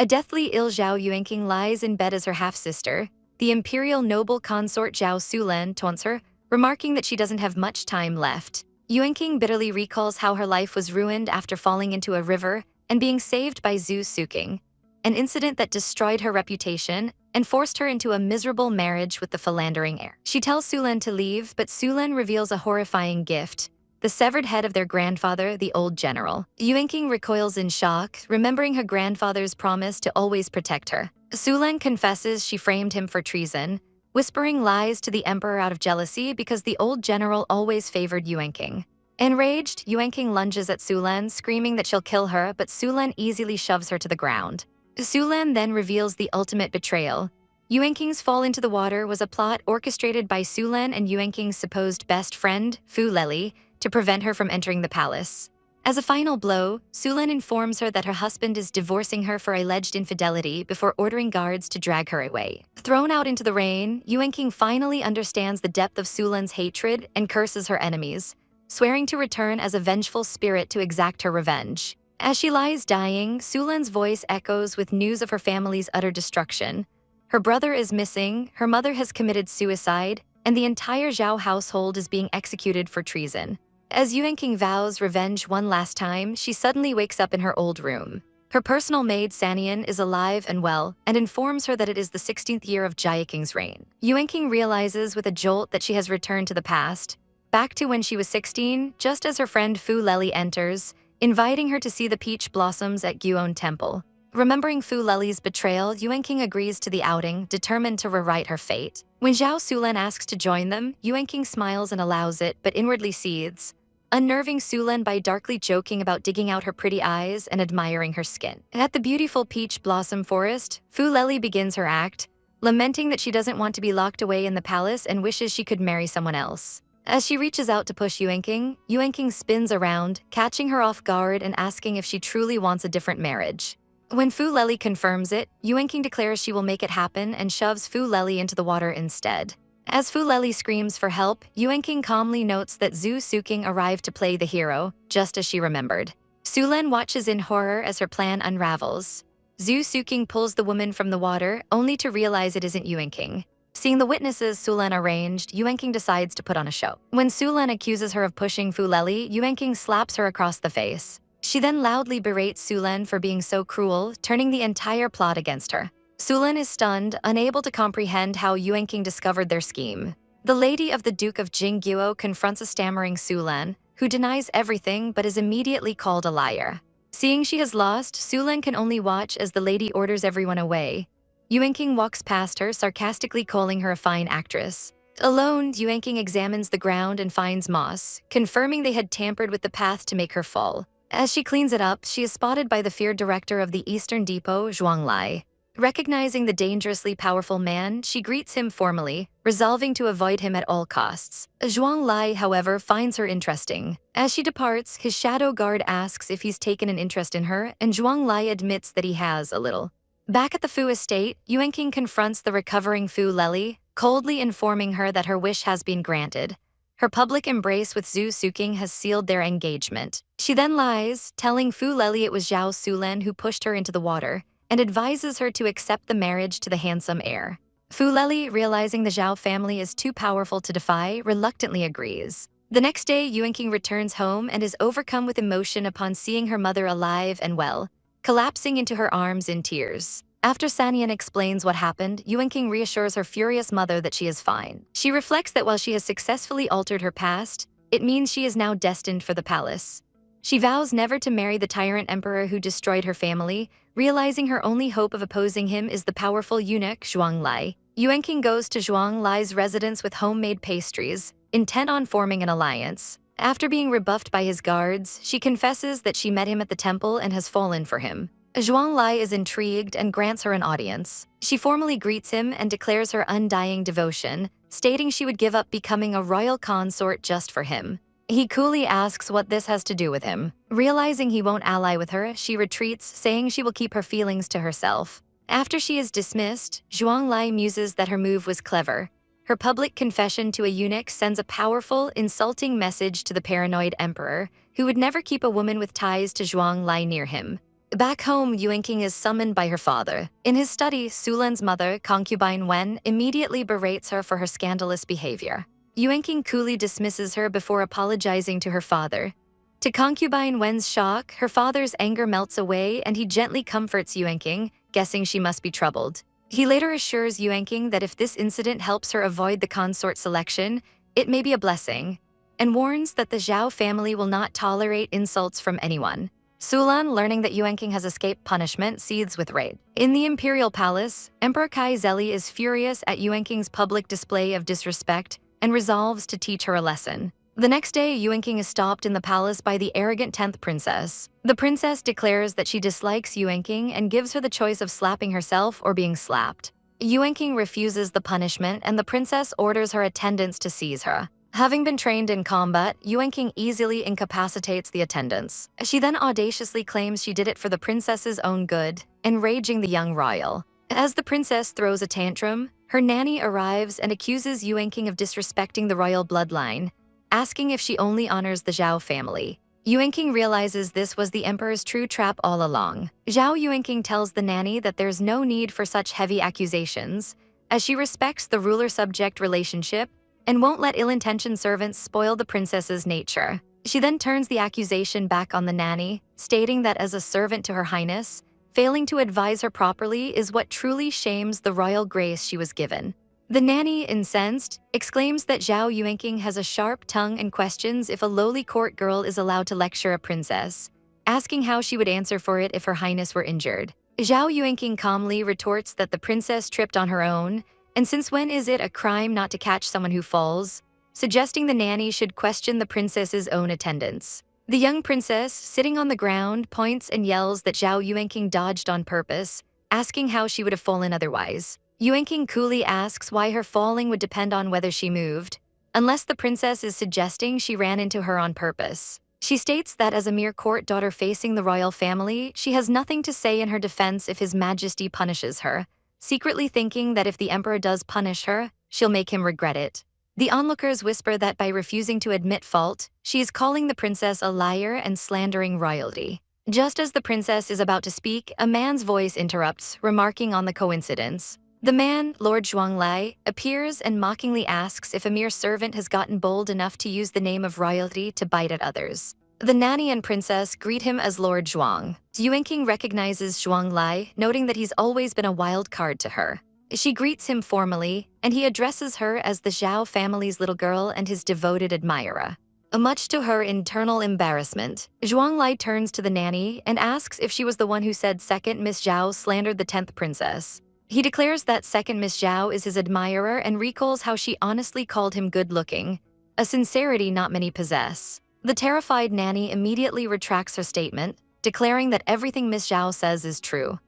A deathly ill Xiao Yuanqing lies in bed as her half-sister. The imperial noble consort Zhao Sulan taunts her, remarking that she doesn't have much time left. Yuanqing bitterly recalls how her life was ruined after falling into a river and being saved by Zhu Suking, an incident that destroyed her reputation and forced her into a miserable marriage with the philandering heir. She tells Sulan to leave, but Sulan reveals a horrifying gift: the severed head of their grandfather, the old general. Yuanqing recoils in shock, remembering her grandfather's promise to always protect her. Sulan confesses she framed him for treason, whispering lies to the emperor out of jealousy because the old general always favored Yuanqing. Enraged, Yuanqing lunges at Sulan, screaming that she'll kill her, but Sulan easily shoves her to the ground. Sulan then reveals the ultimate betrayal. Yuanqing's fall into the water was a plot orchestrated by Sulan and Yuanqing's supposed best friend, Fulei, to prevent her from entering the palace. As a final blow, Sulan informs her that her husband is divorcing her for alleged infidelity before ordering guards to drag her away. Thrown out into the rain, Yuanqing finally understands the depth of Sulan's hatred and curses her enemies, swearing to return as a vengeful spirit to exact her revenge. As she lies dying, Sulan's voice echoes with news of her family's utter destruction. Her brother is missing, her mother has committed suicide, and the entire Zhao household is being executed for treason. As Yuanqing vows revenge one last time, she suddenly wakes up in her old room. Her personal maid Sanian is alive and well, and informs her that it is the 16th year of Jiaqing's reign. Yuanqing realizes with a jolt that she has returned to the past, back to when she was 16, just as her friend Fulei enters, inviting her to see the peach blossoms at Guon Temple. Remembering Fulei's betrayal, Yuanqing agrees to the outing, determined to rewrite her fate. When Zhao Sulan asks to join them, Yuanqing smiles and allows it, but inwardly seethes, unnerving Sulan by darkly joking about digging out her pretty eyes and admiring her skin. At the beautiful peach blossom forest, Fulei begins her act, lamenting that she doesn't want to be locked away in the palace and wishes she could marry someone else. As she reaches out to push Yuanqing, Yuanqing spins around, catching her off guard and asking if she truly wants a different marriage. When Fulei confirms it, Yuanqing declares she will make it happen and shoves Fulei into the water instead. As Fulei screams for help, Yuanqing calmly notes that Zhu Suking arrived to play the hero, just as she remembered. Sulan watches in horror as her plan unravels. Zhu Suking pulls the woman from the water, only to realize it isn't Yuanqing. Seeing the witnesses Sulan arranged, Yuanqing decides to put on a show. When Sulan accuses her of pushing Fulei, Yuanqing slaps her across the face. She then loudly berates Sulan for being so cruel, turning the entire plot against her. Sulan is stunned, unable to comprehend how Yuanqing discovered their scheme. The lady of the Duke of Jingguo confronts a stammering Sulan, who denies everything but is immediately called a liar. Seeing she has lost, Sulan can only watch as the lady orders everyone away. Yuanqing walks past her, sarcastically calling her a fine actress. Alone, Yuanqing examines the ground and finds moss, confirming they had tampered with the path to make her fall. As she cleans it up, she is spotted by the feared director of the Eastern Depot, Zhuanglai. Recognizing the dangerously powerful man, she greets him formally, resolving to avoid him at all costs. Zhuanglai, however, finds her interesting. As she departs, his shadow guard asks if he's taken an interest in her, and Zhuanglai admits that he has a little. Back at the Fu estate, Yuanqing confronts the recovering Fulei, coldly informing her that her wish has been granted. Her public embrace with Zhu Suking has sealed their engagement. She then lies, telling Fulei it was Zhao Sulan who pushed her into the water, and advises her to accept the marriage to the handsome heir. Fulei, realizing the Zhao family is too powerful to defy, reluctantly agrees. The next day, Yuanqing returns home and is overcome with emotion upon seeing her mother alive and well, collapsing into her arms in tears. After Sanian explains what happened, Yuanqing reassures her furious mother that she is fine. She reflects that while she has successfully altered her past, it means she is now destined for the palace. She vows never to marry the tyrant emperor who destroyed her family, realizing her only hope of opposing him is the powerful eunuch Zhuanglai. Yuanqing goes to Zhuanglai's residence with homemade pastries, intent on forming an alliance. After being rebuffed by his guards, she confesses that she met him at the temple and has fallen for him. Zhuanglai is intrigued and grants her an audience. She formally greets him and declares her undying devotion, stating she would give up becoming a royal consort just for him. He coolly asks what this has to do with him. Realizing he won't ally with her, she retreats, saying she will keep her feelings to herself. After she is dismissed, Zhuanglai muses that her move was clever. Her public confession to a eunuch sends a powerful, insulting message to the paranoid emperor, who would never keep a woman with ties to Zhuanglai near him. Back home, Yuening is summoned by her father. In his study, Sulan's mother, concubine Wen, immediately berates her for her scandalous behavior. Yuening coolly dismisses her before apologizing to her father. To concubine Wen's shock, her father's anger melts away and he gently comforts Yuening, guessing she must be troubled. He later assures Yuening that if this incident helps her avoid the consort selection, it may be a blessing, and warns that the Xiao family will not tolerate insults from anyone. Sulan, learning that Yuening has escaped punishment, seethes with rage. In the imperial palace, Emperor Kai Zeli is furious at Yuening's public display of disrespect and resolves to teach her a lesson. The next day, Yuening is stopped in the palace by the arrogant 10th princess. The princess declares that she dislikes Yuening and gives her the choice of slapping herself or being slapped. Yuening refuses the punishment and the princess orders her attendants to seize her. Having been trained in combat, Yuening easily incapacitates the attendants. She then audaciously claims she did it for the princess's own good, enraging the young royal. As the princess throws a tantrum, her nanny arrives and accuses Yuening of disrespecting the royal bloodline, asking if she only honors the Xiao family. Yuening realizes this was the emperor's true trap all along. Yuening tells the nanny that there's no need for such heavy accusations, as she respects the ruler-subject relationship and won't let ill-intentioned servants spoil the princess's nature. She then turns the accusation back on the nanny, stating that as a servant to her highness, failing to advise her properly is what truly shames the royal grace she was given. The nanny, incensed, exclaims that Yuening has a sharp tongue and questions if a lowly court girl is allowed to lecture a princess, asking how she would answer for it if her highness were injured. Yuening calmly retorts that the princess tripped on her own, and since when is it a crime not to catch someone who falls, suggesting the nanny should question the princess's own attendants. The young princess, sitting on the ground, points and yells that Yuening dodged on purpose, asking how she would have fallen otherwise. Yuening coolly asks why her falling would depend on whether she moved, unless the princess is suggesting she ran into her on purpose. She states that as a mere court daughter facing the royal family, she has nothing to say in her defense if His Majesty punishes her, secretly thinking that if the emperor does punish her, she'll make him regret it. The onlookers whisper that by refusing to admit fault, she is calling the princess a liar and slandering royalty. Just as the princess is about to speak, a man's voice interrupts, remarking on the coincidence. The man, Lord Zhuanglai, appears and mockingly asks if a mere servant has gotten bold enough to use the name of royalty to bite at others. The nanny and princess greet him as Lord Zhuang. Yuening recognizes Zhuanglai, noting that he's always been a wild card to her. She greets him formally, and he addresses her as the Xiao family's little girl and his devoted admirer. Much to her internal embarrassment, Zhuanglai turns to the nanny and asks if she was the one who said second Miss Xiao slandered the 10th princess. He declares that second Miss Xiao is his admirer and recalls how she honestly called him good-looking, a sincerity not many possess. The terrified nanny immediately retracts her statement, declaring that everything Miss Xiao says is true.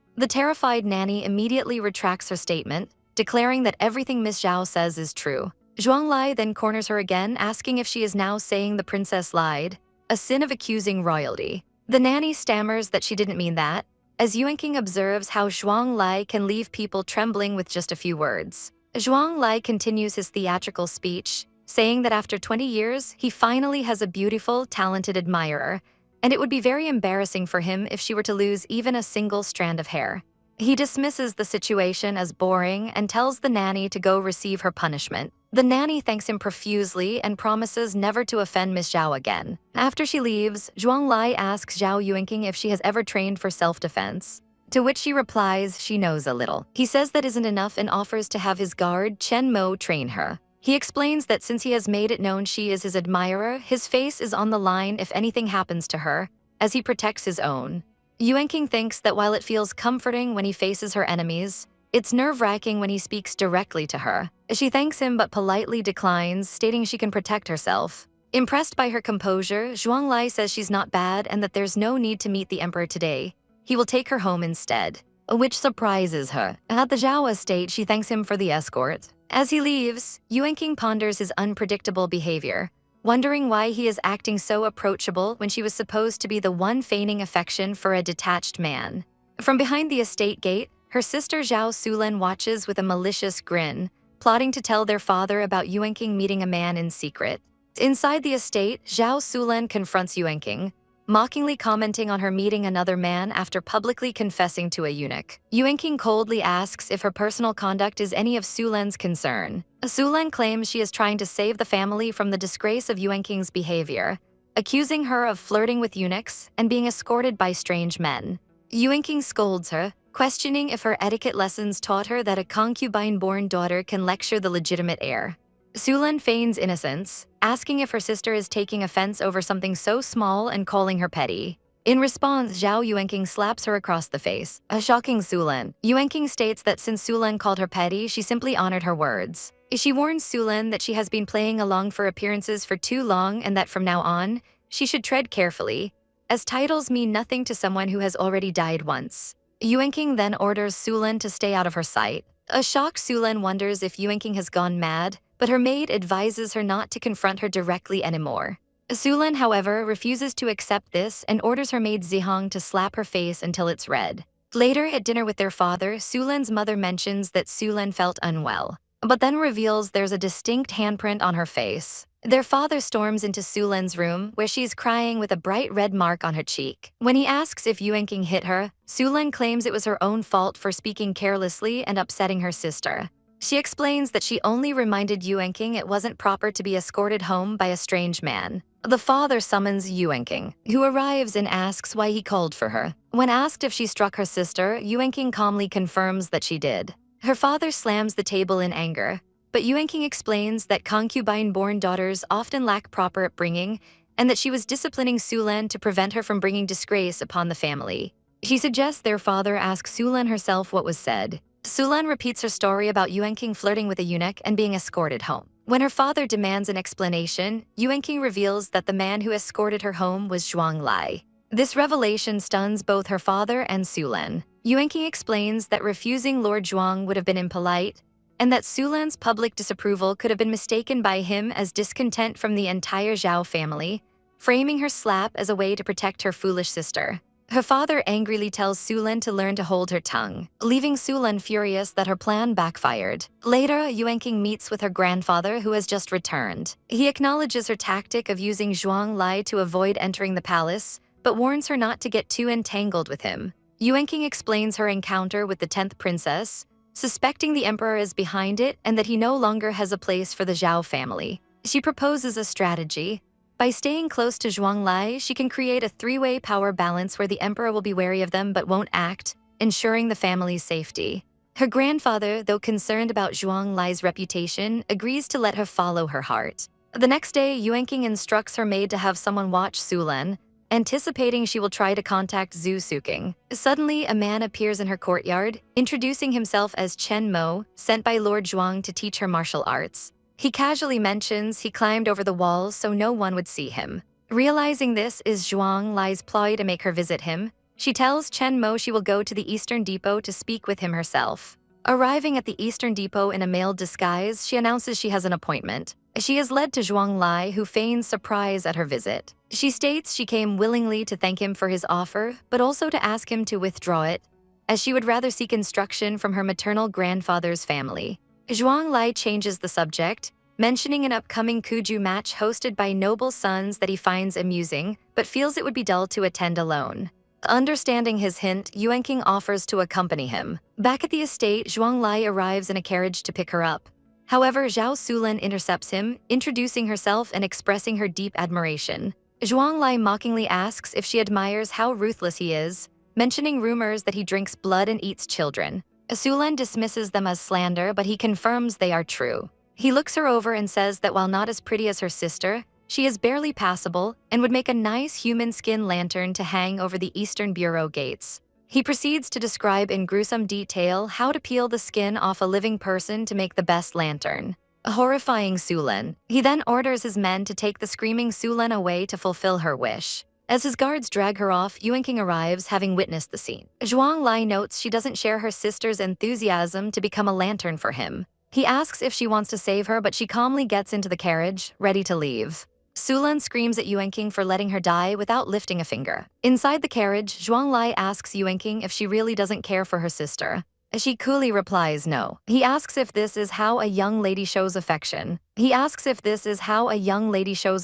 Zhuanglai then corners her again, asking if she is now saying the princess lied, a sin of accusing royalty. The nanny stammers that she didn't mean that, as Yuening observes how Zhuanglai can leave people trembling with just a few words. Zhuanglai continues his theatrical speech, saying that after 20 years, he finally has a beautiful, talented admirer, and it would be very embarrassing for him if she were to lose even a single strand of hair. He dismisses the situation as boring and tells the nanny to go receive her punishment. The nanny thanks him profusely and promises never to offend Miss Xiao again. After she leaves, Zhuanglai asks Yuening if she has ever trained for self-defense, to which she replies she knows a little. He says that isn't enough and offers to have his guard Chen Mo train her. He explains that since he has made it known she is his admirer, his face is on the line if anything happens to her, as he protects his own. Yuening thinks that while it feels comforting when he faces her enemies, it's nerve-wracking when he speaks directly to her. She thanks him but politely declines, stating she can protect herself. Impressed by her composure, Zhuanglai says she's not bad and that there's no need to meet the emperor today. He will take her home instead, which surprises her. At the Xiao estate, she thanks him for the escort. As he leaves, Yuening ponders his unpredictable behavior, wondering why he is acting so approachable when she was supposed to be the one feigning affection for a detached man. From behind the estate gate, her sister Xiao Sulan watches with a malicious grin, plotting to tell their father about Yuening meeting a man in secret. Inside the estate, Xiao Sulan confronts Yuening, mockingly commenting on her meeting another man after publicly confessing to a eunuch. Yuening coldly asks if her personal conduct is any of Sulan's concern. Sulan claims she is trying to save the family from the disgrace of Yuening's behavior, accusing her of flirting with eunuchs and being escorted by strange men. Yuening scolds her, questioning if her etiquette lessons taught her that a concubine-born daughter can lecture the legitimate heir. Sulan feigns innocence, asking if her sister is taking offense over something so small and calling her petty. In response, Xiao Yuening slaps her across the face, shocking Sulan. Yuening states that since Sulan called her petty, she simply honored her words. She warns Sulan that she has been playing along for appearances for too long and that from now on, she should tread carefully, as titles mean nothing to someone who has already died once. Yuening then orders Sulan to stay out of her sight. A shocked Sulan wonders if Yuening has gone mad, but her maid advises her not to confront her directly anymore. Sulan, however, refuses to accept this and orders her maid Zihong to slap her face until it's red. Later, at dinner with their father, Sulan's mother mentions that Sulan felt unwell, but then reveals there's a distinct handprint on her face. Their father storms into Sulan's room, where she's crying with a bright red mark on her cheek. When he asks if Yuening hit her, Sulan claims it was her own fault for speaking carelessly and upsetting her sister. She explains that she only reminded Yuening it wasn't proper to be escorted home by a strange man. The father summons Yuening, who arrives and asks why he called for her. When asked if she struck her sister, Yuening calmly confirms that she did. Her father slams the table in anger, but Yuening explains that concubine-born daughters often lack proper upbringing and that she was disciplining Sulan to prevent her from bringing disgrace upon the family. She suggests their father ask Sulan herself what was said. Sulan repeats her story about Yuening flirting with a eunuch and being escorted home. When her father demands an explanation, Yuening reveals that the man who escorted her home was Zhuang Lai. This revelation stuns both her father and Sulan. Yuening explains that refusing Lord Zhuang would have been impolite, and that Sulan's public disapproval could have been mistaken by him as discontent from the entire Xiao family, framing her slap as a way to protect her foolish sister. Her father angrily tells Sulan to learn to hold her tongue, leaving Sulan furious that her plan backfired. Later, Yuening meets with her grandfather, who has just returned. He acknowledges her tactic of using Zhuang Lai to avoid entering the palace, but warns her not to get too entangled with him. Yuening explains her encounter with the 10th princess, suspecting the emperor is behind it and that he no longer has a place for the Xiao family. She proposes a strategy. By staying close to Zhuang Lai, she can create a three-way power balance where the emperor will be wary of them but won't act, ensuring the family's safety. Her grandfather, though concerned about Zhuang Lai's reputation, agrees to let her follow her heart. The next day, Yuening instructs her maid to have someone watch Sulan, anticipating she will try to contact Zhu Suking. Suddenly, a man appears in her courtyard, introducing himself as Chen Mo, sent by Lord Zhuang to teach her martial arts. He casually mentions he climbed over the walls so no one would see him. Realizing this is Zhuang Lai's ploy to make her visit him, she tells Chen Mo she will go to the Eastern Depot to speak with him herself. Arriving at the Eastern Depot in a mailed disguise, she announces she has an appointment. She is led to Zhuang Lai, who feigns surprise at her visit. She states she came willingly to thank him for his offer, but also to ask him to withdraw it, as she would rather seek instruction from her maternal grandfather's family. Zhuang Lai changes the subject, mentioning an upcoming Kuju match hosted by noble sons that he finds amusing, but feels it would be dull to attend alone. Understanding his hint, Yuening offers to accompany him. Back at the estate, Zhuang Lai arrives in a carriage to pick her up. However, Zhao Sulan intercepts him, introducing herself and expressing her deep admiration. Zhuang Lai mockingly asks if she admires how ruthless he is, mentioning rumors that he drinks blood and eats children. Sulan dismisses them as slander, but he confirms they are true. He looks her over and says that while not as pretty as her sister, she is barely passable and would make a nice human skin lantern to hang over the Eastern Bureau gates. He proceeds to describe in gruesome detail how to peel the skin off a living person to make the best lantern, horrifying Sulan. He then orders his men to take the screaming Sulan away to fulfill her wish. As his guards drag her off, Yuening arrives, having witnessed the scene. Zhuang Lai notes she doesn't share her sister's enthusiasm to become a lantern for him. He asks if she wants to save her, but she calmly gets into the carriage, ready to leave. Sulan screams at Yuening for letting her die without lifting a finger. Inside the carriage, Zhuang Lai asks Yuening if she really doesn't care for her sister. She coolly replies no. He asks if this is how a young lady shows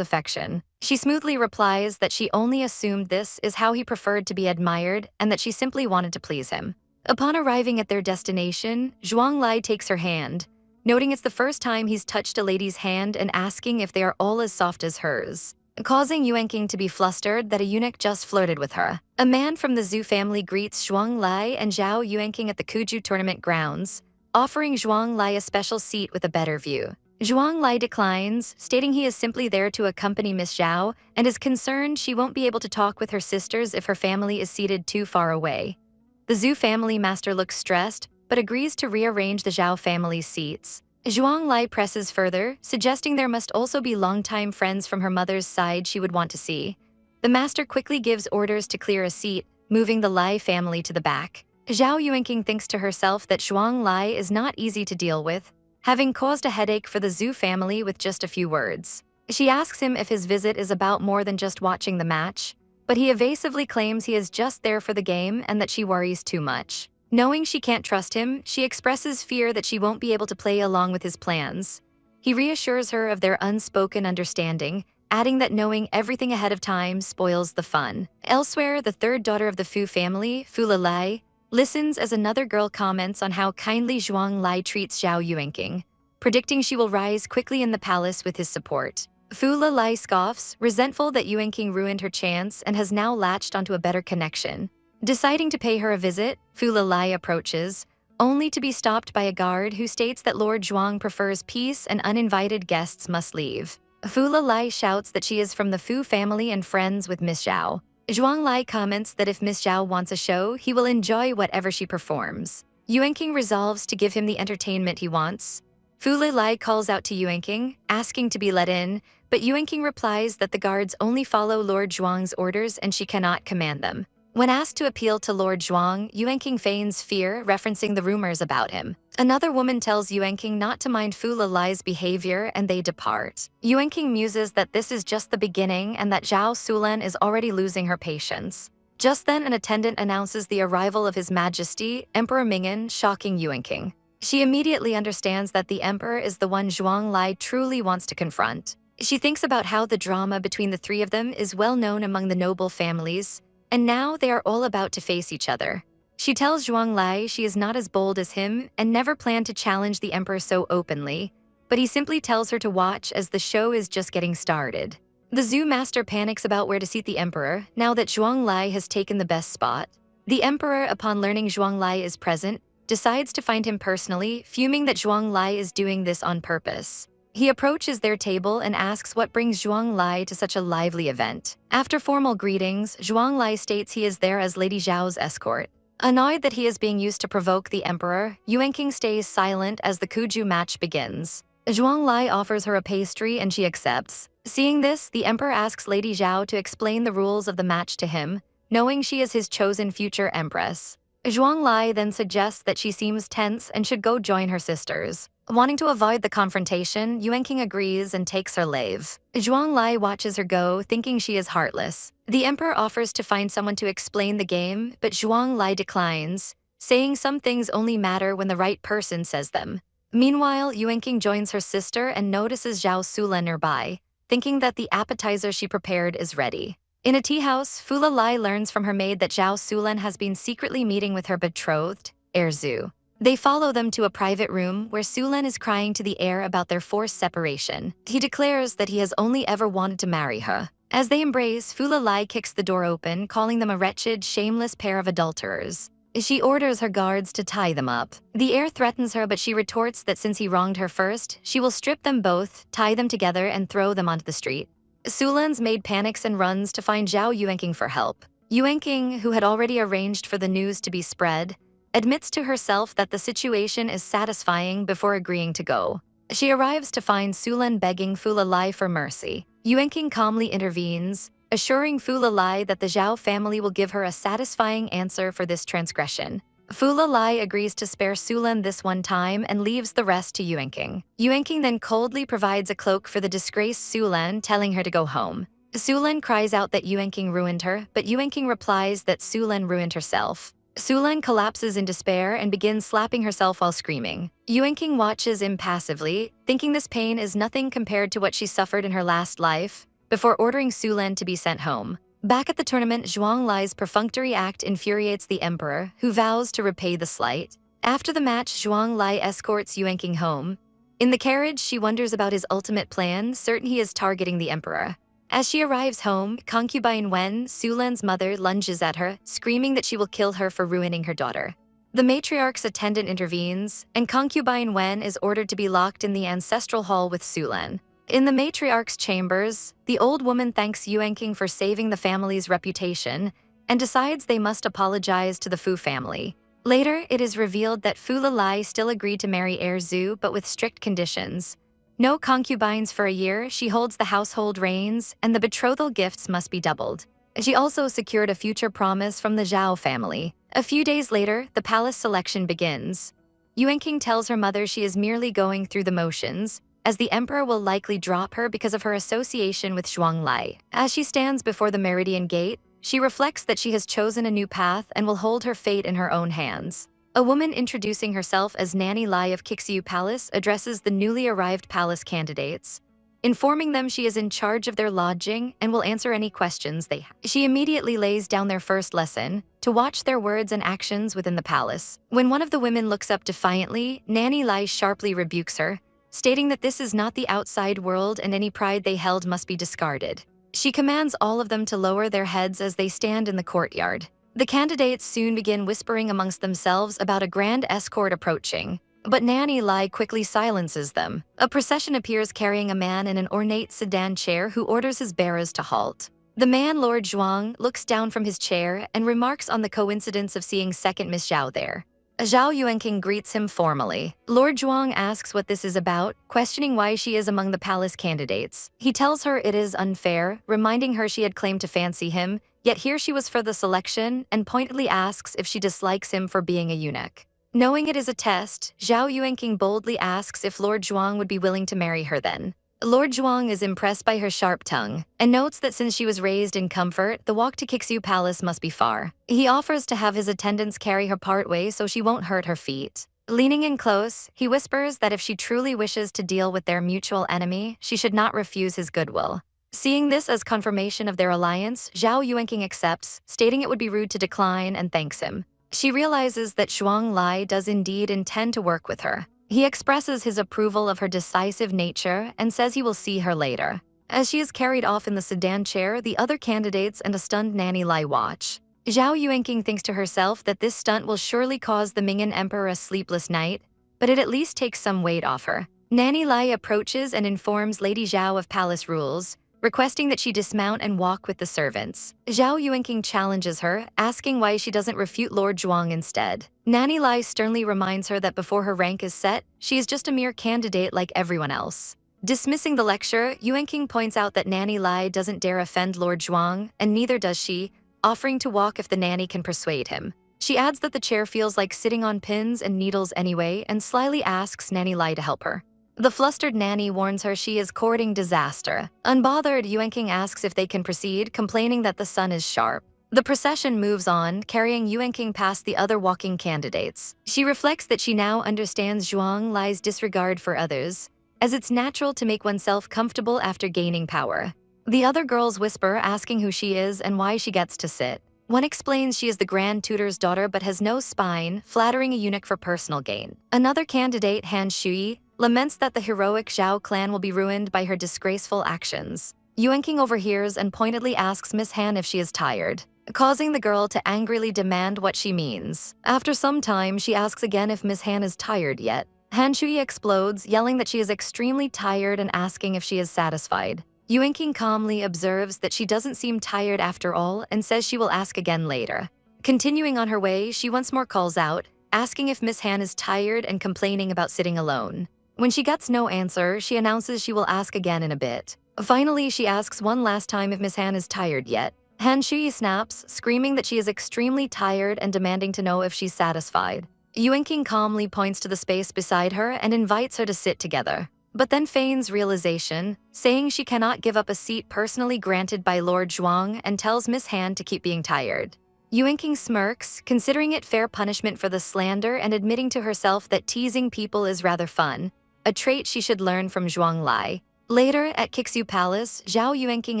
affection. She smoothly replies that she only assumed this is how he preferred to be admired and that she simply wanted to please him. Upon arriving at their destination, Zhuang Lai takes her hand, noting it's the first time he's touched a lady's hand and asking if they are all as soft as hers, causing Yuening to be flustered that a eunuch just flirted with her. A man from the Zhu family greets Zhuang Lai and Zhao Yuening at the Kuju tournament grounds, offering Zhuang Lai a special seat with a better view. Zhuang Lai declines, stating he is simply there to accompany Miss Xiao and is concerned she won't be able to talk with her sisters if her family is seated too far away. The Zhu family master looks stressed, but agrees to rearrange the Xiao family's seats. Zhuang Lai presses further, suggesting there must also be longtime friends from her mother's side she would want to see. The master quickly gives orders to clear a seat, moving the Lai family to the back. Zhao Yuening thinks to herself that Zhuang Lai is not easy to deal with, having caused a headache for the Zhu family with just a few words. She asks him if his visit is about more than just watching the match, but he evasively claims he is just there for the game and that she worries too much. Knowing she can't trust him, she expresses fear that she won't be able to play along with his plans. He reassures her of their unspoken understanding, adding that knowing everything ahead of time spoils the fun. Elsewhere, the third daughter of the Fu family, Fulei, listens as another girl comments on how kindly Zhuang Lai treats Xiao Yuening, predicting she will rise quickly in the palace with his support. Fulei scoffs, resentful that Yuening ruined her chance and has now latched onto a better connection. Deciding to pay her a visit, Fulei approaches, only to be stopped by a guard who states that Lord Zhuang prefers peace and uninvited guests must leave. Fulei shouts that she is from the Fu family and friends with Miss Xiao. Zhuang Lai comments that if Miss Xiao wants a show, he will enjoy whatever she performs. Yuening resolves to give him the entertainment he wants. Fulei calls out to Yuening, asking to be let in, but Yuening replies that the guards only follow Lord Zhuang's orders and she cannot command them. When asked to appeal to Lord Zhuang, Yuening feigns fear, referencing the rumors about him. Another woman tells Yuening not to mind Fulei's behavior and they depart. Yuening muses that this is just the beginning and that Zhao Sulan is already losing her patience. Just then, an attendant announces the arrival of His Majesty, Emperor Mingyan, shocking Yuening. She immediately understands that the emperor is the one Zhuang Lai truly wants to confront. She thinks about how the drama between the three of them is well known among the noble families, and now they are all about to face each other. She tells Zhuang Lai she is not as bold as him and never planned to challenge the emperor so openly, but he simply tells her to watch as the show is just getting started. The Zhu master panics about where to seat the emperor now that Zhuang Lai has taken the best spot. The emperor, upon learning Zhuang Lai is present, decides to find him personally, fuming that Zhuang Lai is doing this on purpose. He approaches their table and asks what brings Zhuang Lai to such a lively event. After formal greetings, Zhuang Lai states he is there as Lady Zhao's escort. Annoyed that he is being used to provoke the emperor, Yuening stays silent as the Kuju match begins. Zhuang Lai offers her a pastry and she accepts. Seeing this, the emperor asks Lady Xiao to explain the rules of the match to him, knowing she is his chosen future empress. Zhuang Lai then suggests that she seems tense and should go join her sisters. Wanting to avoid the confrontation, Yuening agrees and takes her leave. Zhuang Lai watches her go, thinking she is heartless. The emperor offers to find someone to explain the game, but Zhuang Lai declines, saying some things only matter when the right person says them. Meanwhile, Yuening joins her sister and notices Zhao Sulan nearby, thinking that the appetizer she prepared is ready. In a tea house, Fulei learns from her maid that Zhao Sulan has been secretly meeting with her betrothed, Heir Zhu. They follow them to a private room where Sulan is crying to the heir about their forced separation. He declares that he has only ever wanted to marry her. As they embrace, Fulei kicks the door open, calling them a wretched, shameless pair of adulterers. She orders her guards to tie them up. The heir threatens her, but she retorts that since he wronged her first, she will strip them both, tie them together, and throw them onto the street. Sulan's maid panics and runs to find Zhao Yuening for help. Yuening, who had already arranged for the news to be spread, admits to herself that the situation is satisfying before agreeing to go. She arrives to find Sulan begging Fulei for mercy. Yuening calmly intervenes, assuring Fulei that the Xiao family will give her a satisfying answer for this transgression. Fulei agrees to spare Sulan this one time and leaves the rest to Yuening. Yuening then coldly provides a cloak for the disgraced Sulan, telling her to go home. Sulan cries out that Yuening ruined her, but Yuening replies that Sulan ruined herself. Sulan collapses in despair and begins slapping herself while screaming. Yuening watches impassively, thinking this pain is nothing compared to what she suffered in her last life, before ordering Sulan to be sent home. Back at the tournament, Zhuang Lai's perfunctory act infuriates the emperor, who vows to repay the slight. After the match, Zhuang Lai escorts Yuening home. In the carriage, she wonders about his ultimate plan, certain he is targeting the emperor. As she arrives home, concubine Wen, Sulan's mother, lunges at her, screaming that she will kill her for ruining her daughter. The matriarch's attendant intervenes, and concubine Wen is ordered to be locked in the ancestral hall with Sulan. In the matriarch's chambers, the old woman thanks Yuening for saving the family's reputation and decides they must apologize to the Fu family. Later, it is revealed that Fulei still agreed to marry heir Zhu, but with strict conditions. No concubines for a year, she holds the household reins, and the betrothal gifts must be doubled. She also secured a future promise from the Xiao family. A few days later, the palace selection begins. Yuening tells her mother she is merely going through the motions, as the emperor will likely drop her because of her association with Zhuang Lai. As she stands before the Meridian Gate, she reflects that she has chosen a new path and will hold her fate in her own hands. A woman introducing herself as Nanny Lai of Xiu Palace addresses the newly arrived palace candidates, informing them she is in charge of their lodging and will answer any questions they have. She immediately lays down their first lesson, to watch their words and actions within the palace. When one of the women looks up defiantly, Nanny Lai sharply rebukes her, stating that this is not the outside world and any pride they held must be discarded. She commands all of them to lower their heads as they stand in the courtyard. The candidates soon begin whispering amongst themselves about a grand escort approaching, but Nanny Lai quickly silences them. A procession appears carrying a man in an ornate sedan chair who orders his bearers to halt. The man, Lord Zhuang, looks down from his chair and remarks on the coincidence of seeing second Miss Xiao there. Zhao Yuening greets him formally. Lord Zhuang asks what this is about, questioning why she is among the palace candidates. He tells her it is unfair, reminding her she had claimed to fancy him, yet here she was for the selection, and pointedly asks if she dislikes him for being a eunuch. Knowing it is a test, Zhao Yuening boldly asks if Lord Zhuang would be willing to marry her then. Lord Zhuang is impressed by her sharp tongue, and notes that since she was raised in comfort, the walk to Xiu Palace must be far. He offers to have his attendants carry her partway so she won't hurt her feet. Leaning in close, he whispers that if she truly wishes to deal with their mutual enemy, she should not refuse his goodwill. Seeing this as confirmation of their alliance, Zhao Yuening accepts, stating it would be rude to decline, and thanks him. She realizes that Zhuang Lai does indeed intend to work with her. He expresses his approval of her decisive nature and says he will see her later. As she is carried off in the sedan chair, the other candidates and a stunned Nanny Lai watch. Zhao Yuening thinks to herself that this stunt will surely cause the Mingyan Emperor a sleepless night, but it at least takes some weight off her. Nanny Lai approaches and informs Lady Xiao of palace rules, requesting that she dismount and walk with the servants. Zhao Yuening challenges her, asking why she doesn't refute Lord Zhuang instead. Nanny Lai sternly reminds her that before her rank is set, she is just a mere candidate like everyone else. Dismissing the lecture, Yuening points out that Nanny Lai doesn't dare offend Lord Zhuang, and neither does she, offering to walk if the nanny can persuade him. She adds that the chair feels like sitting on pins and needles anyway, and slyly asks Nanny Lai to help her. The flustered nanny warns her she is courting disaster. Unbothered, Yuening asks if they can proceed, complaining that the sun is sharp. The procession moves on, carrying Yuening past the other walking candidates. She reflects that she now understands Zhuang Lai's disregard for others, as it's natural to make oneself comfortable after gaining power. The other girls whisper, asking who she is and why she gets to sit. One explains she is the Grand Tutor's daughter but has no spine, flattering a eunuch for personal gain. Another candidate, Han Shui, laments that the heroic Xiao clan will be ruined by her disgraceful actions. Yuening overhears and pointedly asks Miss Han if she is tired, causing the girl to angrily demand what she means. After some time, she asks again if Miss Han is tired yet. Han Shui explodes, yelling that she is extremely tired and asking if she is satisfied. Yuening calmly observes that she doesn't seem tired after all and says she will ask again later. Continuing on her way, she once more calls out, asking if Miss Han is tired and complaining about sitting alone. When she gets no answer, she announces she will ask again in a bit. Finally, she asks one last time if Miss Han is tired yet. Han Shui snaps, screaming that she is extremely tired and demanding to know if she's satisfied. Yuening calmly points to the space beside her and invites her to sit together, but then feigns realization, saying she cannot give up a seat personally granted by Lord Zhuang and tells Miss Han to keep being tired. Yuenking smirks, considering it fair punishment for the slander and admitting to herself that teasing people is rather fun, a trait she should learn from Zhuanglai. Later, at Kixu Palace, Zhao Yuenking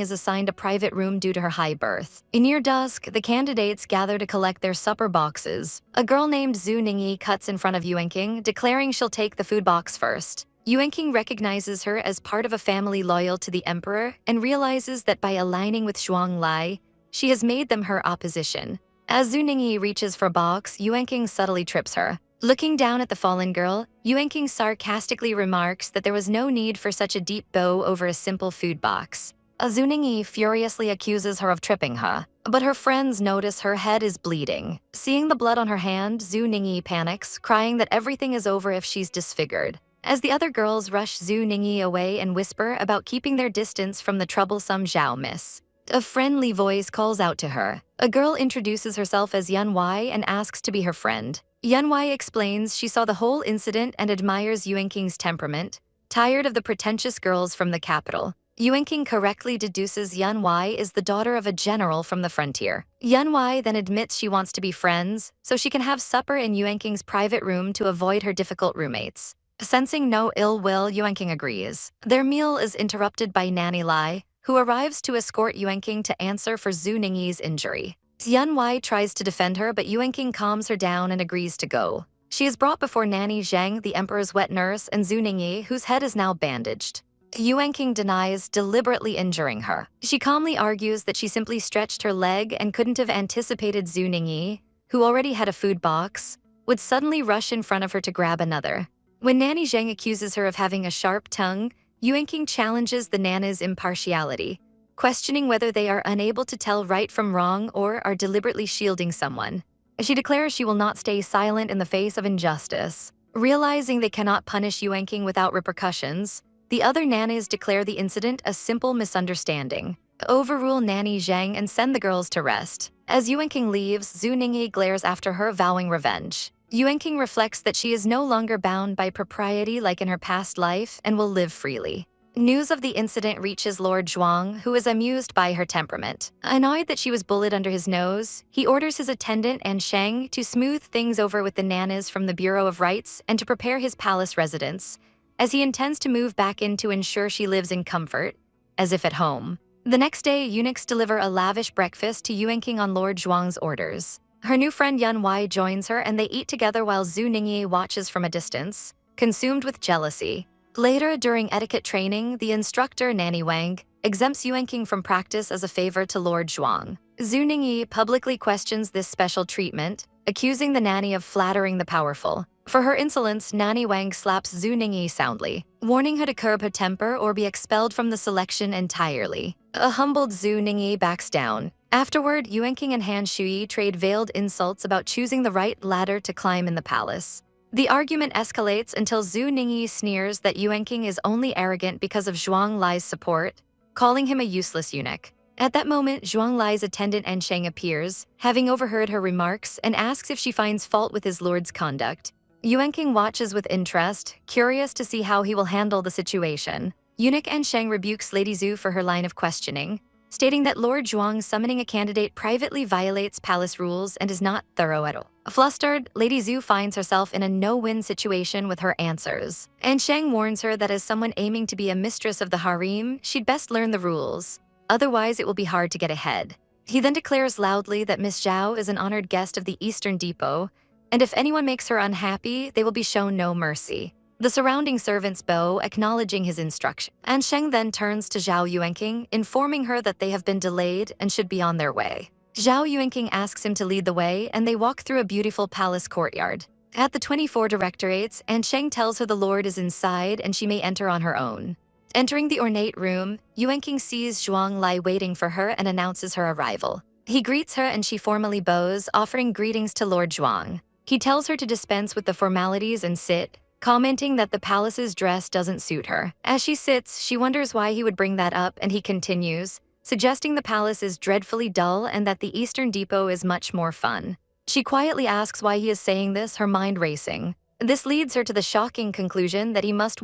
is assigned a private room due to her high birth. Near dusk, the candidates gather to collect their supper boxes. A girl named Zhu Ningyi cuts in front of Yuenking, declaring she'll take the food box first. Yuenking recognizes her as part of a family loyal to the emperor and realizes that by aligning with Zhuanglai, she has made them her opposition. As Zhu Ningyi reaches for box, Yuenking subtly trips her. Looking down at the fallen girl, Yuenking sarcastically remarks that there was no need for such a deep bow over a simple food box. Zhu Ningyi furiously accuses her of tripping her, but her friends notice her head is bleeding. Seeing the blood on her hand, Zhu Ningyi panics, crying that everything is over if she's disfigured. As the other girls rush Zhu Ningyi away and whisper about keeping their distance from the troublesome Xiao miss, a friendly voice calls out to her. A girl introduces herself as Yanwei and asks to be her friend. Yanwei explains she saw the whole incident and admires Yuenking's temperament, tired of the pretentious girls from the capital. Yuenking correctly deduces Yanwei is the daughter of a general from the frontier. Yanwei then admits she wants to be friends, so she can have supper in Yuenking's private room to avoid her difficult roommates. Sensing no ill will, Yuenking agrees. Their meal is interrupted by Nanny Lai, who arrives to escort Yuenking to answer for Zhu Ningyi's injury. Yanwei tries to defend her, but Yuenking calms her down and agrees to go. She is brought before Nanny Zheng, the emperor's wet nurse, and Zhu Ningyi, whose head is now bandaged. Yuenking denies deliberately injuring her. She calmly argues that she simply stretched her leg and couldn't have anticipated Zhu Ningyi, who already had a food box, would suddenly rush in front of her to grab another. When Nanny Zheng accuses her of having a sharp tongue, Yuenking challenges the Nana's impartiality, questioning whether they are unable to tell right from wrong or are deliberately shielding someone. She declares she will not stay silent in the face of injustice. Realizing they cannot punish Yuenking without repercussions, the other Nanas declare the incident a simple misunderstanding, overrule Nanny Zheng and send the girls to rest. As Yuenking leaves, Zhu Ningyi glares after her, vowing revenge. Yuenking reflects that she is no longer bound by propriety like in her past life and will live freely. News of the incident reaches Lord Zhuang, who is amused by her temperament. Annoyed that she was bullied under his nose, he orders his attendant and Sheng to smooth things over with the Nanas from the Bureau of Rights and to prepare his palace residence, as he intends to move back in to ensure she lives in comfort, as if at home. The next day, eunuchs deliver a lavish breakfast to Yuenking on Lord Zhuang's orders. Her new friend Yanwei joins her and they eat together while Zhu Ningyi watches from a distance, consumed with jealousy. Later, during etiquette training, the instructor, Nanny Wang, exempts Yuenking from practice as a favor to Lord Zhuang. Zhu Ningyi publicly questions this special treatment, accusing the nanny of flattering the powerful. For her insolence, Nanny Wang slaps Zhu Ningyi soundly, warning her to curb her temper or be expelled from the selection entirely. A humbled Zhu Ningyi backs down. Afterward, Yuenking and Han Shui trade veiled insults about choosing the right ladder to climb in the palace. The argument escalates until Zhu Ningyi sneers that Yuenking is only arrogant because of Zhuanglai's support, calling him a useless eunuch. At that moment, Zhuanglai's attendant Ansheng appears, having overheard her remarks, and asks if she finds fault with his lord's conduct. Yuenking watches with interest, curious to see how he will handle the situation. Eunuch Ansheng rebukes Lady Zhu for her line of questioning, stating that Lord Zhuang summoning a candidate privately violates palace rules and is not thorough at all. Flustered, Lady Zhu finds herself in a no-win situation with her answers. Ansheng warns her that as someone aiming to be a mistress of the harem, she'd best learn the rules. Otherwise, it will be hard to get ahead. He then declares loudly that Miss Xiao is an honored guest of the Eastern Depot, and if anyone makes her unhappy, they will be shown no mercy. The surrounding servants bow, acknowledging his instruction. Ansheng then turns to Zhao Yuenking, informing her that they have been delayed and should be on their way. Zhao Yuenking asks him to lead the way, and they walk through a beautiful palace courtyard. At the 24 directorates, Ansheng tells her the lord is inside and she may enter on her own. Entering the ornate room, Yuenking sees Zhuanglai waiting for her and announces her arrival. He greets her and she formally bows, offering greetings to Lord Zhuang. He tells her to dispense with the formalities and sit, commenting that the palace's dress doesn't suit her. As she sits, she wonders why he would bring that up, and he continues, suggesting the palace is dreadfully dull and that the Eastern Depot is much more fun. She quietly asks why he is saying this, her mind racing. This leads her to the shocking conclusion that he must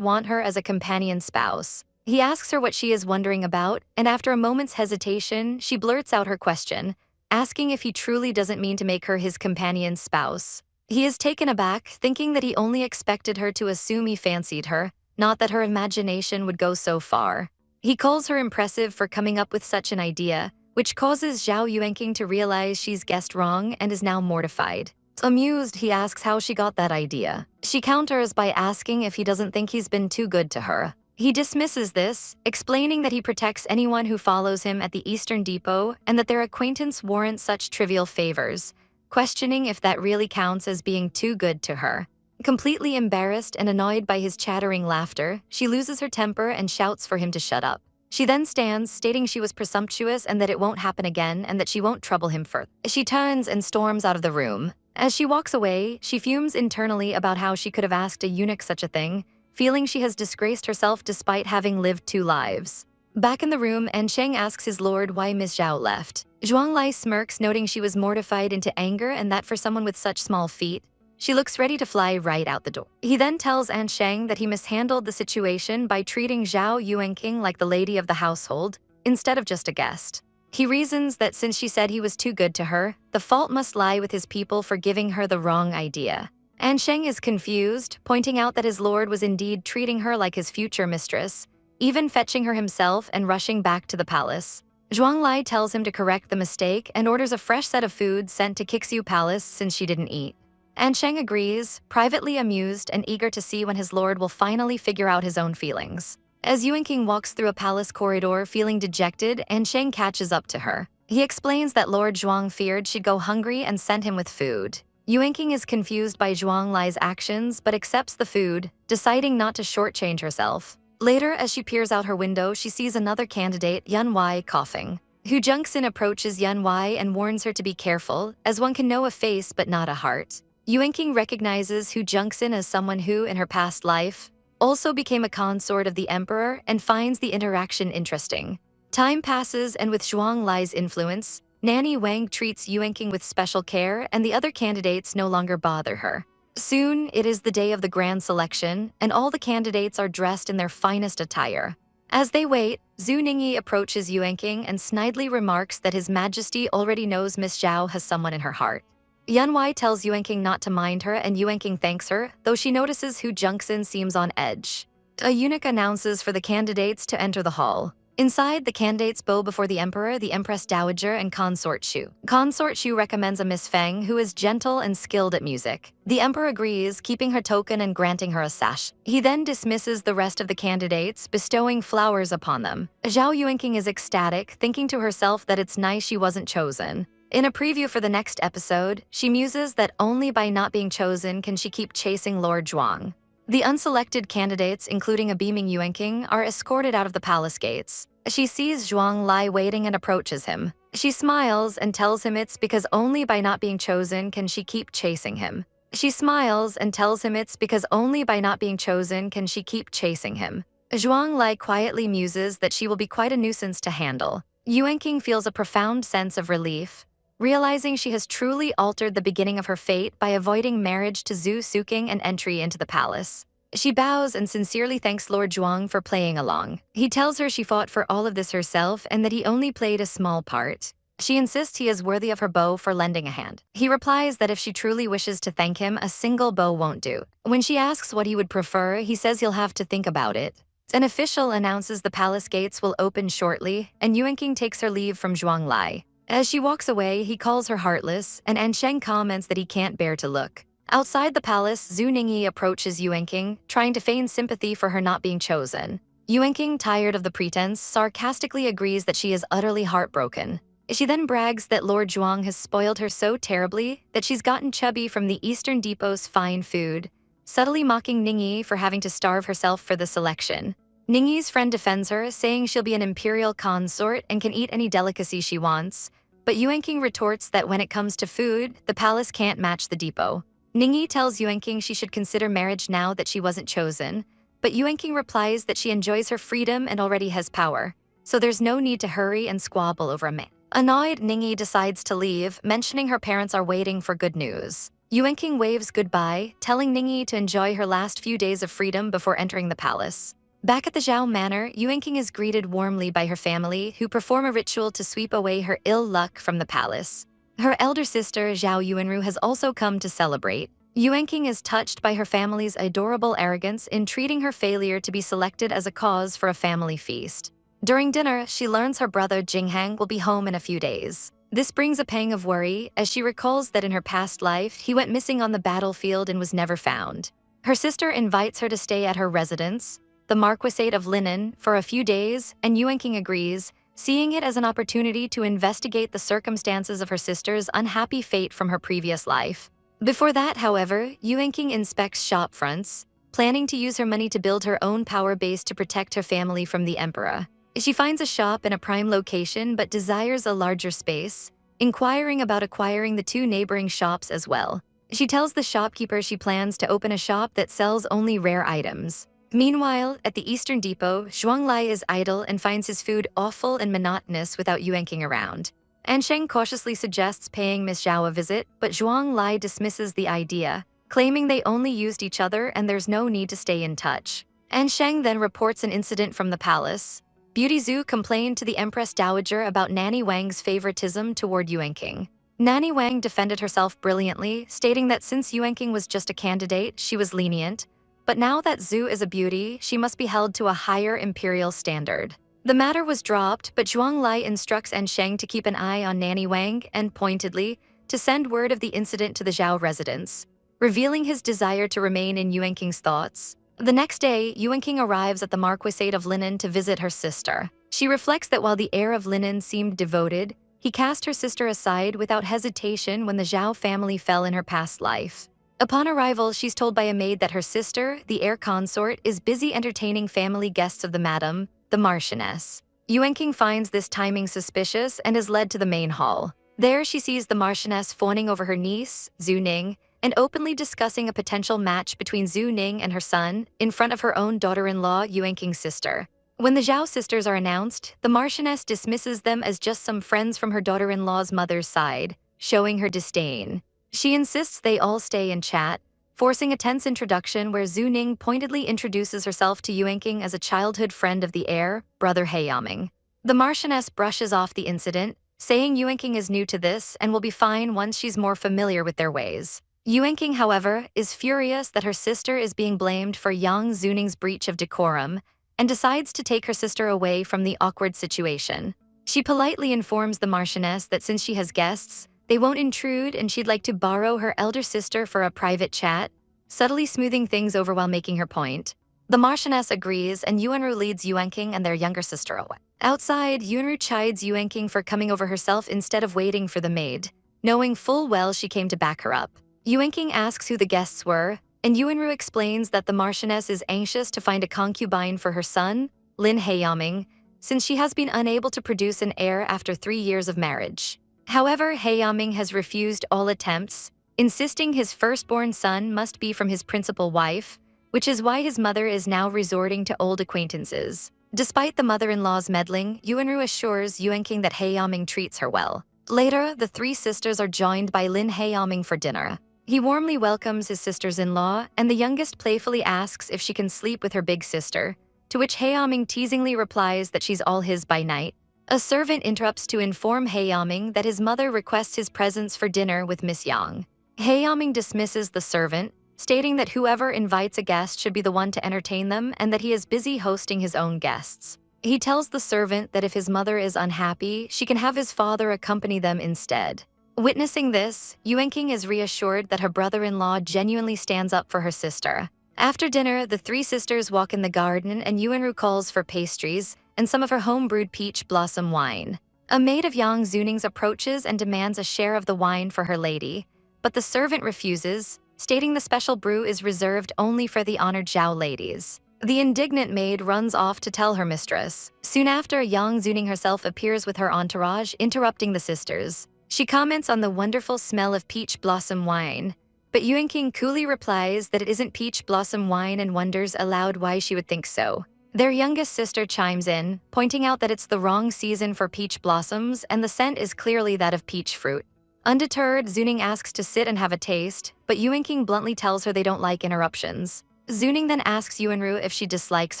want her as a companion spouse. He asks her what she is wondering about, and after a moment's hesitation, she blurts out her question, asking if he truly doesn't mean to make her his companion's spouse. He is taken aback, thinking that he only expected her to assume he fancied her, not that her imagination would go so far. He calls her impressive for coming up with such an idea, which causes Zhao Yuanqing to realize she's guessed wrong and is now mortified. Amused, he asks how she got that idea. She counters by asking if he doesn't think he's been too good to her. He dismisses this, explaining that he protects anyone who follows him at the Eastern Depot and that their acquaintance warrants such trivial favors, questioning if that really counts as being too good to her. Completely embarrassed and annoyed by his chattering laughter, she loses her temper and shouts for him to shut up. She then stands, stating she was presumptuous and that it won't happen again and that she won't trouble him further. She turns and storms out of the room. As she walks away, she fumes internally about how she could have asked a eunuch such a thing, feeling she has disgraced herself despite having lived 2 lives. Back in the room, Ansheng asks his lord why Miss Zhao left. Zhuanglai smirks, noting she was mortified into anger and that for someone with such small feet, she looks ready to fly right out the door. He then tells Ansheng that he mishandled the situation by treating Zhao Yuanqing like the lady of the household, instead of just a guest. He reasons that since she said he was too good to her, the fault must lie with his people for giving her the wrong idea. Ansheng is confused, pointing out that his lord was indeed treating her like his future mistress, even fetching her himself and rushing back to the palace. Zhuanglai tells him to correct the mistake and orders a fresh set of food sent to Kixiu Palace since she didn't eat. Ansheng agrees, privately amused and eager to see when his lord will finally figure out his own feelings. As Yuanqing walks through a palace corridor feeling dejected, Ansheng catches up to her. He explains that Lord Zhuang feared she'd go hungry and sent him with food. Yuanqing is confused by Zhuanglai's actions but accepts the food, deciding not to shortchange herself. Later, as she peers out her window, she sees another candidate, Yunwei, coughing. Hu Jungxin approaches Yunwei and warns her to be careful, as one can know a face but not a heart. Yuanqing recognizes Hu Jungxin as someone who, in her past life, also became a consort of the emperor and finds the interaction interesting. Time passes, and with Zhuanglai's influence, Nanny Wang treats Yuanqing with special care and the other candidates no longer bother her. Soon, it is the day of the grand selection, and all the candidates are dressed in their finest attire. As they wait, Zhu Ningyi approaches Yuanqing and snidely remarks that His Majesty already knows Miss Zhao has someone in her heart. Yunwei tells Yuanqing not to mind her and Yuanqing thanks her, though she notices Hu Jungxin seems on edge. A eunuch announces for the candidates to enter the hall. Inside, the candidates bow before the emperor, the empress dowager, and Consort Shu. Consort Shu recommends a Miss Feng who is gentle and skilled at music. The emperor agrees, keeping her token and granting her a sash. He then dismisses the rest of the candidates, bestowing flowers upon them. Zhao Yuanqing is ecstatic, thinking to herself that it's nice she wasn't chosen. In a preview for the next episode, she muses that only by not being chosen can she keep chasing Lord Zhuang. The unselected candidates, including a beaming Yuanqing, are escorted out of the palace gates. She sees Zhuang lie waiting and approaches him. She smiles and tells him it's because only by not being chosen can she keep chasing him. She smiles and tells him it's because only by not being chosen can she keep chasing him. Zhuang Lai quietly muses that she will be quite a nuisance to handle. Yuanqing feels a profound sense of relief, realizing she has truly altered the beginning of her fate by avoiding marriage to Zhu Suking and entry into the palace. She bows and sincerely thanks Lord Zhuang for playing along. He tells her she fought for all of this herself and that he only played a small part. She insists he is worthy of her bow for lending a hand. He replies that if she truly wishes to thank him, a single bow won't do. When she asks what he would prefer, he says he'll have to think about it. An official announces the palace gates will open shortly, and Yuanqing takes her leave from Zhuang Lai. As she walks away, he calls her heartless, and Ansheng comments that he can't bear to look. Outside the palace, Zhu Ningyi approaches Yuanqing, trying to feign sympathy for her not being chosen. Yuanqing, tired of the pretense, sarcastically agrees that she is utterly heartbroken. She then brags that Lord Zhuang has spoiled her so terribly that she's gotten chubby from the Eastern Depot's fine food, subtly mocking Ningyi for having to starve herself for the selection. Ningyi's friend defends her, saying she'll be an imperial consort and can eat any delicacy she wants, but Yuanqing retorts that when it comes to food, the palace can't match the depot. Ningyi tells Yuanqing she should consider marriage now that she wasn't chosen, but Yuanqing replies that she enjoys her freedom and already has power, so there's no need to hurry and squabble over a man. Annoyed, Ningyi decides to leave, mentioning her parents are waiting for good news. Yuanqing waves goodbye, telling Ningyi to enjoy her last few days of freedom before entering the palace. Back at the Xiao Manor, Yuening is greeted warmly by her family, who perform a ritual to sweep away her ill luck from the palace. Her elder sister, Zhao Yuanru, has also come to celebrate. Yuening is touched by her family's adorable arrogance in treating her failure to be selected as a cause for a family feast. During dinner, she learns her brother Jinghang will be home in a few days. This brings a pang of worry as she recalls that in her past life, he went missing on the battlefield and was never found. Her sister invites her to stay at her residence, the Marquisate of Linen, for a few days, and Yuening agrees, seeing it as an opportunity to investigate the circumstances of her sister's unhappy fate from her previous life. Before that, however, Yuening inspects shop fronts, planning to use her money to build her own power base to protect her family from the emperor. She finds a shop in a prime location but desires a larger space, inquiring about acquiring the two neighboring shops as well. She tells the shopkeeper she plans to open a shop that sells only rare items. Meanwhile, at the Eastern Depot, Zhuanglai is idle and finds his food awful and monotonous without Yuening around. Ansheng cautiously suggests paying Miss Zhao a visit, but Zhuanglai dismisses the idea, claiming they only used each other and there's no need to stay in touch. Ansheng then reports an incident from the palace. Beauty Zhu complained to the Empress Dowager about Nanny Wang's favoritism toward Yuening. Nanny Wang defended herself brilliantly, stating that since Yuening was just a candidate, she was lenient, but now that Zhu is a beauty, she must be held to a higher imperial standard. The matter was dropped, but Zhuanglai instructs Ansheng to keep an eye on Nanny Wang and, pointedly, to send word of the incident to the Zhao residence, revealing his desire to remain in Yuening's thoughts. The next day, Yuening arrives at the Marquisate of Linen to visit her sister. She reflects that while the heir of Linen seemed devoted, he cast her sister aside without hesitation when the Zhao family fell in her past life. Upon arrival, she's told by a maid that her sister, the heir consort, is busy entertaining family guests of the madam, the Marchioness. Yuening finds this timing suspicious and is led to the main hall. There, she sees the Marchioness fawning over her niece, Zhu Ning, and openly discussing a potential match between Zhu Ning and her son in front of her own daughter-in-law, Yuening's sister. When the Zhao sisters are announced, the Marchioness dismisses them as just some friends from her daughter-in-law's mother's side, showing her disdain. She insists they all stay and chat, forcing a tense introduction where Zhu Ning pointedly introduces herself to Yuening as a childhood friend of the heir, brother Heiyaming. The Marchioness brushes off the incident, saying Yuening is new to this and will be fine once she's more familiar with their ways. Yuening, however, is furious that her sister is being blamed for Yang Zuning's breach of decorum and decides to take her sister away from the awkward situation. She politely informs the Marchioness that since she has guests, they won't intrude and she'd like to borrow her elder sister for a private chat, subtly smoothing things over while making her point. The Marchioness agrees and Yuanru leads Yuening and their younger sister away. Outside, Yuanru chides Yuening for coming over herself instead of waiting for the maid, knowing full well she came to back her up. Yuening asks who the guests were, and Yuanru explains that the Marchioness is anxious to find a concubine for her son, Lin Heiyaming, since she has been unable to produce an heir after 3 years of marriage. However, Heiyaming has refused all attempts, insisting his firstborn son must be from his principal wife, which is why his mother is now resorting to old acquaintances. Despite the mother-in-law's meddling, Yuanru assures Yuening that Heiyaming treats her well. Later, the three sisters are joined by Lin Heiyaming for dinner. He warmly welcomes his sisters-in-law, and the youngest playfully asks if she can sleep with her big sister, to which Heiyaming teasingly replies that she's all his by night. A servant interrupts to inform Heiyaming that his mother requests his presence for dinner with Miss Yang. Heiyaming dismisses the servant, stating that whoever invites a guest should be the one to entertain them and that he is busy hosting his own guests. He tells the servant that if his mother is unhappy, she can have his father accompany them instead. Witnessing this, Yuening is reassured that her brother-in-law genuinely stands up for her sister. After dinner, the three sisters walk in the garden and Yuanru calls for pastries and some of her home-brewed peach blossom wine. A maid of Yang Zuning's approaches and demands a share of the wine for her lady, but the servant refuses, stating the special brew is reserved only for the honored Zhao ladies. The indignant maid runs off to tell her mistress. Soon after, Yang Zuning herself appears with her entourage, interrupting the sisters. She comments on the wonderful smell of peach blossom wine, but Yuening coolly replies that it isn't peach blossom wine and wonders aloud why she would think so. Their youngest sister chimes in, pointing out that it's the wrong season for peach blossoms and the scent is clearly that of peach fruit. Undeterred, Zuning asks to sit and have a taste, but Yuening bluntly tells her they don't like interruptions. Zuning then asks Yuanru if she dislikes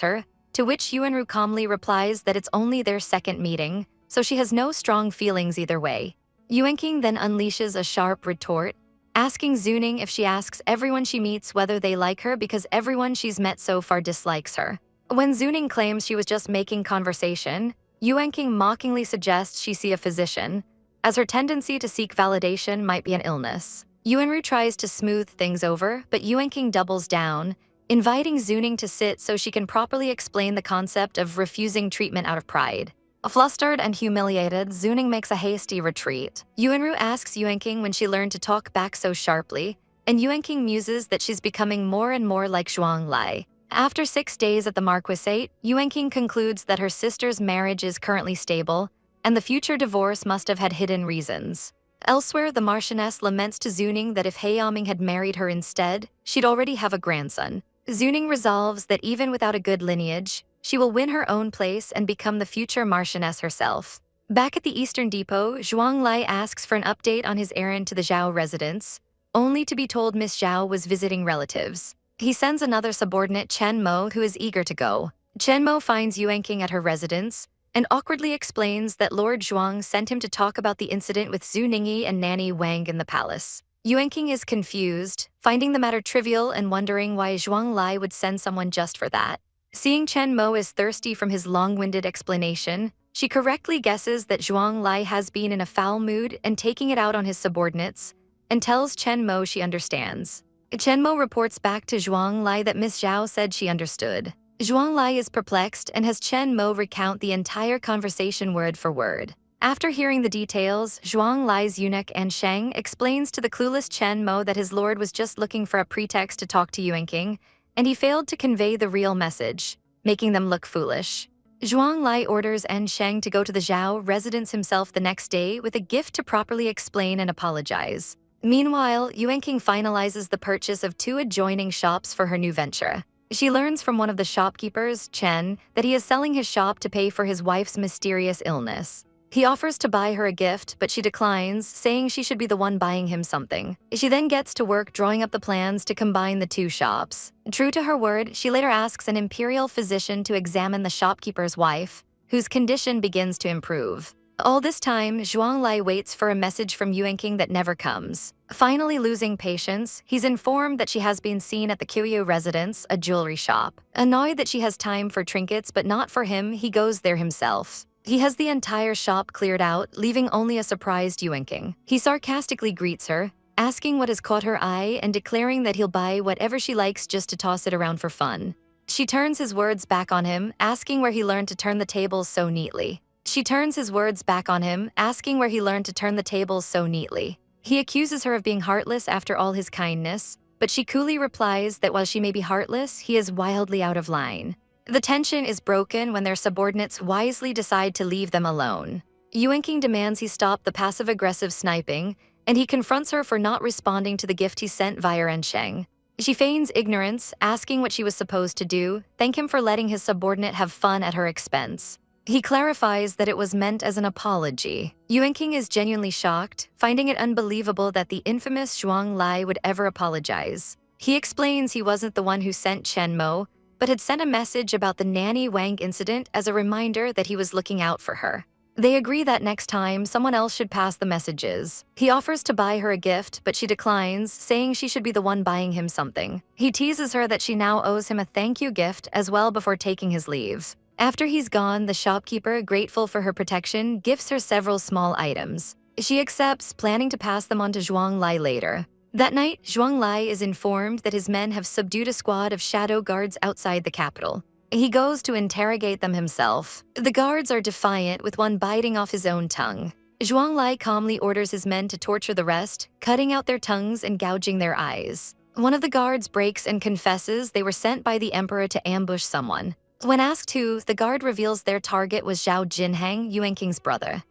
her, to which Yuenru calmly replies that it's only their second meeting, so she has no strong feelings either way. Yuenking then unleashes a sharp retort, asking Yuening if she asks everyone she meets whether they like her because everyone she's met so far dislikes her. When Yuening claims she was just making conversation, Yuenking mockingly suggests she see a physician, as her tendency to seek validation might be an illness. Yuenru tries to smooth things over, but Yuenking doubles down, inviting Yuening to sit so she can properly explain the concept of refusing treatment out of pride. Flustered and humiliated, Yuening makes a hasty retreat. Yuenru asks Yuenking when she learned to talk back so sharply, and Yuenking muses that she's becoming more and more like Zhuanglai. After 6 days at the Marquisate, Yuenking concludes that her sister's marriage is currently stable, and the future divorce must have had hidden reasons. Elsewhere, the Marchioness laments to Yuening that if Heiyaming had married her instead, she'd already have a grandson. Yuening resolves that even without a good lineage, she will win her own place and become the future Marchioness herself. Back at the Eastern Depot, Zhuanglai asks for an update on his errand to the Xiao residence, only to be told Miss Xiao was visiting relatives. He sends another subordinate, Chen Mo, who is eager to go. Chen Mo finds Yuenking at her residence and awkwardly explains that Lord Zhuang sent him to talk about the incident with Zhu Ningyi and Nanny Wang in the palace. Yuenking is confused, finding the matter trivial and wondering why Zhuanglai would send someone just for that. Seeing Chen Mo is thirsty from his long-winded explanation, she correctly guesses that Zhuanglai has been in a foul mood and taking it out on his subordinates, and tells Chen Mo she understands. Chen Mo reports back to Zhuanglai that Miss Xiao said she understood. Zhuanglai is perplexed and has Chen Mo recount the entire conversation word for word. After hearing the details, Zhuanglai's eunuch and Sheng explains to the clueless Chen Mo that his lord was just looking for a pretext to talk to Yuenking, and he failed to convey the real message, making them look foolish. Zhuanglai orders Sheng to go to the Xiao residence himself the next day with a gift to properly explain and apologize. Meanwhile, Yuenking finalizes the purchase of 2 adjoining shops for her new venture. She learns from one of the shopkeepers, Chen, that he is selling his shop to pay for his wife's mysterious illness. He offers to buy her a gift, but she declines, saying she should be the one buying him something. She then gets to work drawing up the plans to combine the 2 shops. True to her word, she later asks an imperial physician to examine the shopkeeper's wife, whose condition begins to improve. All this time, Zhuanglai waits for a message from Yuenking that never comes. Finally losing patience, he's informed that she has been seen at the Kiryu residence, a jewelry shop. Annoyed that she has time for trinkets but not for him, he goes there himself. He has the entire shop cleared out, leaving only a surprised Yuenking. He sarcastically greets her, asking what has caught her eye and declaring that he'll buy whatever she likes just to toss it around for fun. She turns his words back on him, asking where he learned to turn the tables so neatly. He accuses her of being heartless after all his kindness, but she coolly replies that while she may be heartless, he is wildly out of line. The tension is broken when their subordinates wisely decide to leave them alone. Yuenking demands he stop the passive-aggressive sniping, and he confronts her for not responding to the gift he sent via Sheng. She feigns ignorance, asking what she was supposed to do, thank him for letting his subordinate have fun at her expense. He clarifies that it was meant as an apology. Yuenking is genuinely shocked, finding it unbelievable that the infamous Zhuanglai would ever apologize. He explains he wasn't the one who sent Chen Mo, but had sent a message about the Nanny Wang incident as a reminder that he was looking out for her. They agree that next time, someone else should pass the messages. He offers to buy her a gift, but she declines, saying she should be the one buying him something. He teases her that she now owes him a thank you gift as well before taking his leave. After he's gone, the shopkeeper, grateful for her protection, gifts her several small items. She accepts, planning to pass them on to Zhuanglai later. That night, Zhuanglai is informed that his men have subdued a squad of shadow guards outside the capital. He goes to interrogate them himself. The guards are defiant, with one biting off his own tongue. Zhuanglai calmly orders his men to torture the rest, cutting out their tongues and gouging their eyes. One of the guards breaks and confesses they were sent by the emperor to ambush someone. When asked who, the guard reveals their target was Zhao Jinhang, Yuenking's brother.